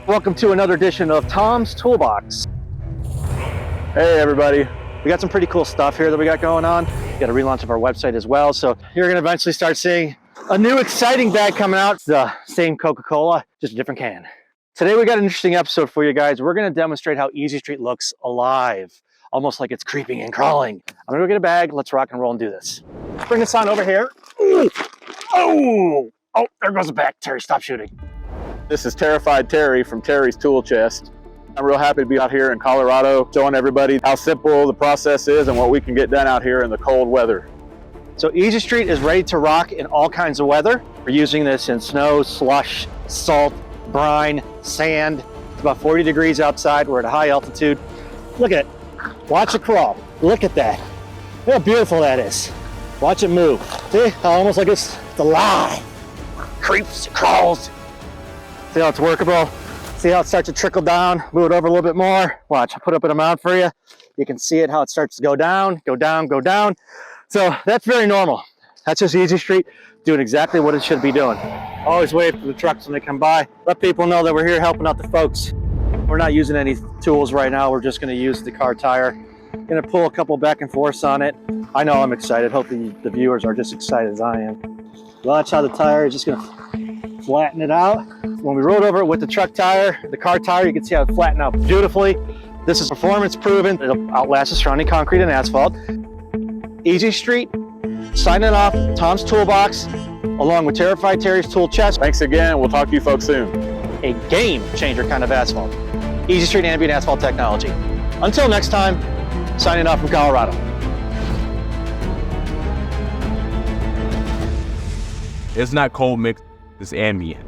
Welcome to another edition of Tom's Toolbox. Hey everybody, we got some pretty cool stuff here that we got going on. We got a relaunch of our website as well, so you're gonna eventually start seeing a new exciting bag coming out. It's the same Coca-Cola, just a different can. Today we got an interesting episode for you guys. We're gonna demonstrate how EZ Street looks alive, almost like it's creeping and crawling. I'm gonna go get a bag, let's rock and roll and do this. Let's bring this on over here. Ooh. Oh, there goes the back. Terry, stop shooting. This is Terrified Terry from Terry's Tool Chest. I'm real happy to be out here in Colorado showing everybody how simple the process is and what we can get done out here in the cold weather. So EZ Street is ready to rock in all kinds of weather. We're using this in snow, slush, salt, brine, sand. It's about 40 degrees outside. We're at a high altitude. Look at it. Watch it crawl. Look at that. Look how beautiful that is. Watch it move. See? Almost like it's alive. Creeps, crawls. See how it's workable? See how it starts to trickle down? Move it over a little bit more. Watch, I'll put up an amount for you. You can see it, how it starts to go down, go down, go down. So that's very normal. That's just EZ Street doing exactly what it should be doing. Always wait for the trucks when they come by. Let people know that we're here helping out the folks. We're not using any tools right now. We're just gonna use the car tire. Gonna pull a couple back and forths on it. I know I'm excited. Hopefully the viewers are just excited as I am. Watch how the tire is just gonna flatten it out. When we rode over it with the truck tire, the car tire, you can see how it flattened out beautifully. This is performance proven. It'll outlast the surrounding concrete and asphalt. EZ Street, signing off, Tom's Toolbox, along with Terrified Terry's Tool Chest. Thanks again. We'll talk to you folks soon. A game changer kind of asphalt. EZ Street ambient asphalt technology. Until next time, signing off from Colorado. It's not cold mix, it's ambient.